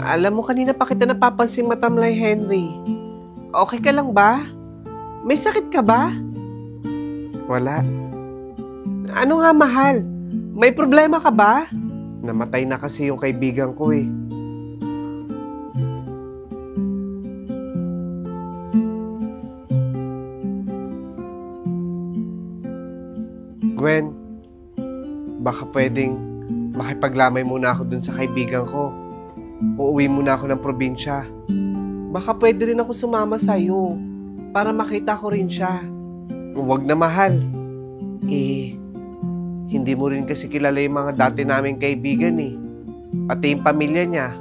Alam mo, kanina pa kita napapansin matamlay, Henry. Okay ka lang ba? May sakit ka ba? Wala. Ano nga, mahal? May problema ka ba? Namatay na kasi yung kaibigan ko eh. Gwen, baka pwedeng makipaglamay muna ako dun sa kaibigan ko. Uuwi muna ako ng probinsya. Baka pwede rin ako sumama sa'yo para makita ko rin siya. Huwag na, mahal. Hindi mo rin kasi kilala yung mga dati naming kaibigan eh. Pati yung pamilya niya.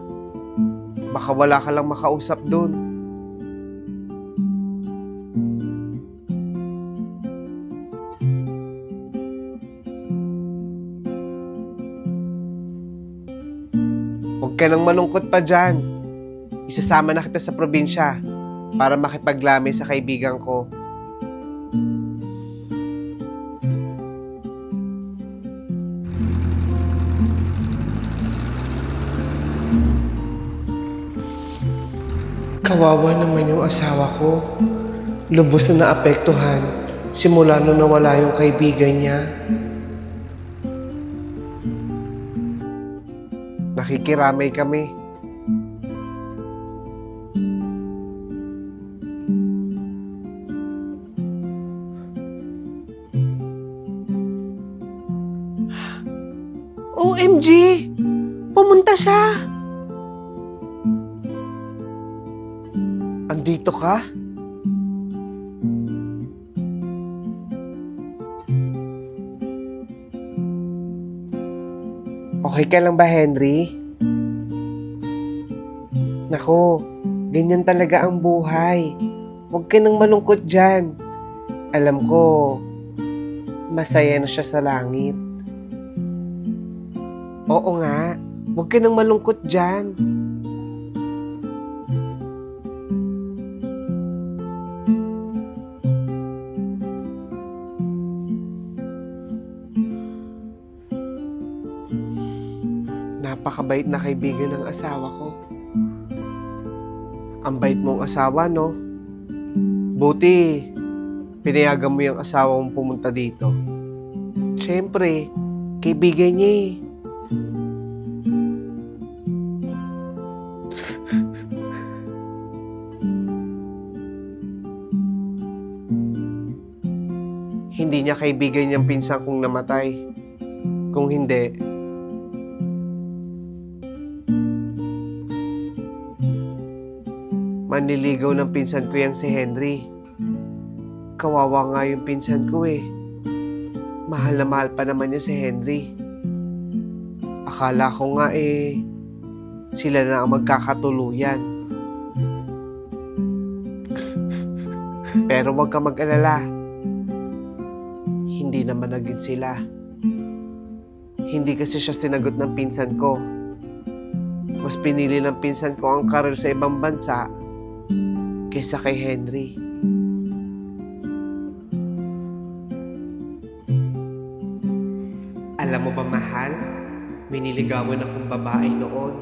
Baka wala ka lang makausap dun. Huwag ka nang malungkot pa dyan. Isasama na kita sa probinsya para makipaglamay sa kaibigan ko. Kawawa naman yung asawa ko. Lubos na naapektuhan simula nung nawala yung kaibigan niya. Nakikiramay kami. OMG! Pumunta siya! Andito ka? Okay ka lang ba, Henry? Naku, ganyan talaga ang buhay. Huwag ka nang malungkot dyan. Alam ko, masaya na siya sa langit. Oo nga, huwag ka nang malungkot dyan. Napakabait na kaibigan ng asawa ko. Ang bait mong asawa, no? Buti, pinayagan mo yung asawa mong pumunta dito. Siyempre, kaibigan niya eh. Hindi niya kaibigan yung pinsan kong namatay. Kung hindi, manliligaw ng pinsan ko yang si Henry. Kawawa nga yung pinsan ko eh. Mahal na mahal pa naman niya si Henry. Akala ko nga eh, sila na ang magkakatuluyan. Pero wag ka mag-alala. Hindi naman naging sila. Hindi kasi siya sinagot ng pinsan ko. Mas pinili ng pinsan ko ang karir sa ibang bansa kaysa kay Henry. Alam mo ba, mahal? May niligawan akong babae noon.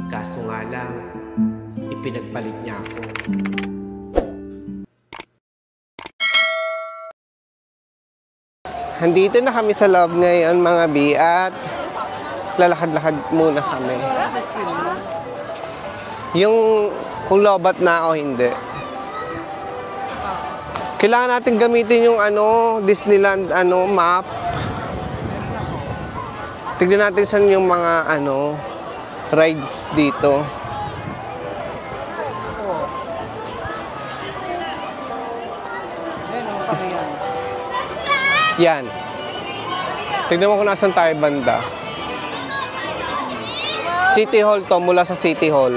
Kaso nga lang, ipinagpalit niya ako. Handito na kami sa loob ngayon, mga bi, at lalakad-lakad muna kami. Yung kung lobat na o hindi. Kailangan natin gamitin yung Disneyland map. Tignan natin saan yung mga rides dito. Yan. Tignan mo kung nasan tayo banda. City Hall to, mula sa City Hall.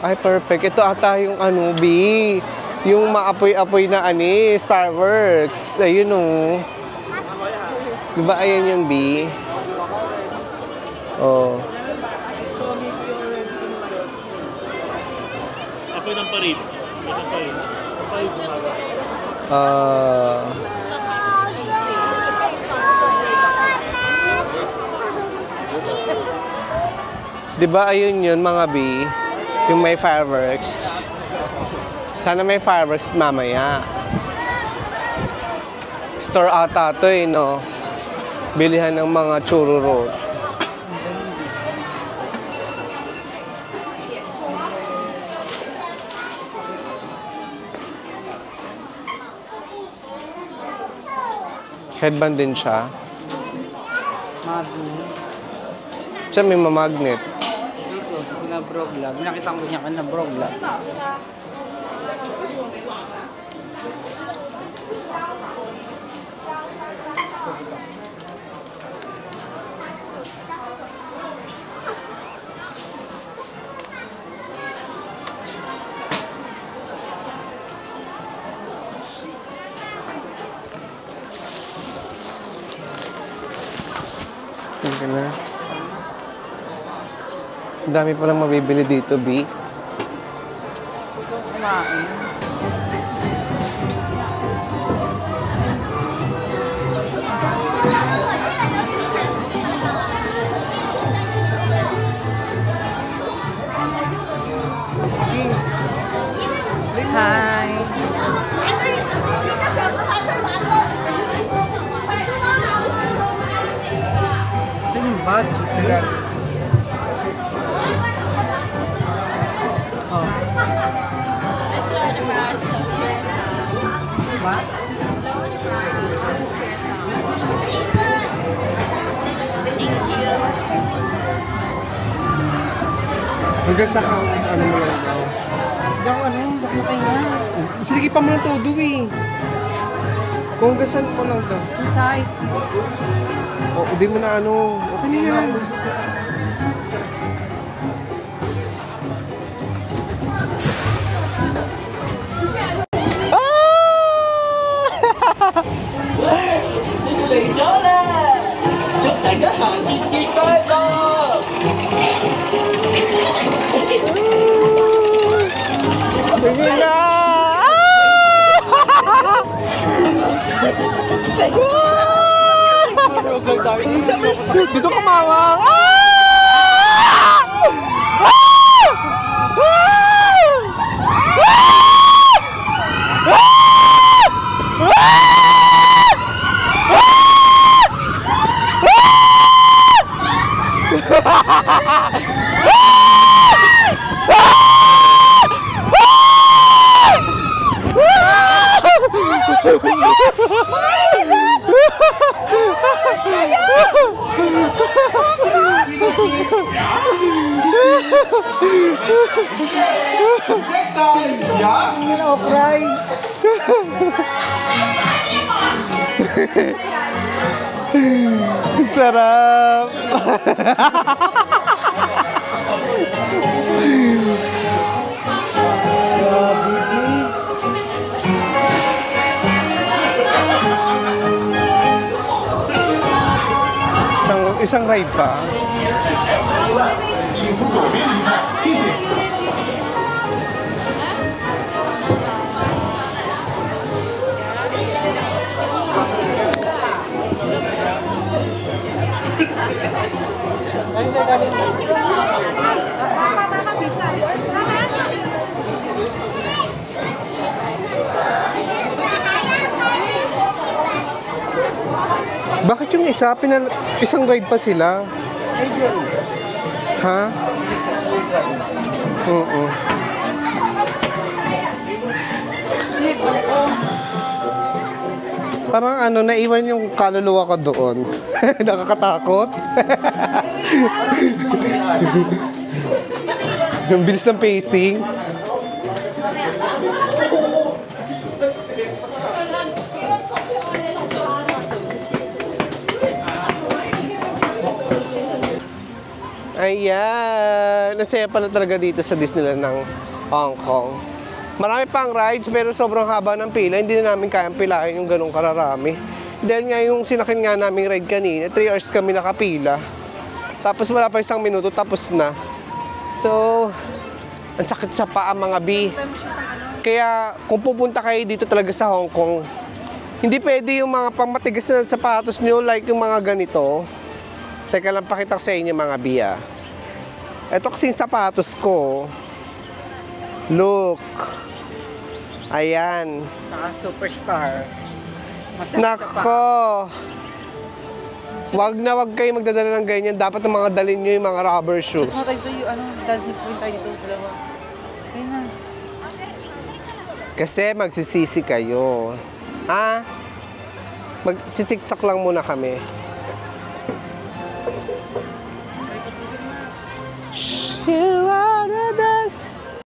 Ay, perfect. Ito ata yung B. Yung maapoy-apoy na fireworks. Ayun o. Diba ayan yung B? Oh. Apoy ng parid. Di ba ayun yun mga B? Yung may fireworks. Sana may fireworks mamaya. Store ata to eh, no? Bilihan ng mga churro. Headband din siya. Magnet. Siya may mamagnet. Dito, na broglag. Nakita ko niya ka na broglag. Hindi na. Ang dami palang mabibili dito, B. Ito kumain. Hi. Ito yung bag. Oh. What? Hanggang sa ano mo lang daw. Daw ano? Bakit na kayo? Sige pa mo ng todo eh. Kung gasan ko lang daw. Tay. O, hindi mo na ano. Okay na yan. Sige na! Dito kumawang! Next time, yeah? No, cry. Sarap! Isang ride pa. 请从左边离开，谢谢。 Bakit yung isa, isang ride pa sila? Ha? Oo. Parang ano, naiwan yung kaluluwa ko doon. Nakakatakot. Yung bilis ng pacing. Ayan. Nasaya pala talaga dito sa Disneyland ng Hong Kong. Marami pang rides pero sobrang haba ng pila. Hindi na namin kayang pilahin yung ganong kararami. Dahil nga yung sinakin nga naming ride kanina, 3 hours kami nakapila. Tapos wala pa 1 minuto, tapos na. So, ang sakit sa paa mga B. Kaya kung pupunta kayo dito talaga sa Hong Kong, hindi pwede yung mga pangmatigas na sapatos nyo like yung mga ganito. Teka lang, pakita ko sa inyo mga B. Ito kasing sapatos ko. Look. Ayan. Saka superstar. Masarap ka pa. Nako. Wag kayo magdadala ng ganyan. Dapat ang mga dalhin nyo yung mga rubber shoes. Mga tayo yung dancing point tayo dito. Dalawa. Ayun na. Kasi magsisisi kayo. Ha? Magtsitsiksak lang muna kami. You are the dust.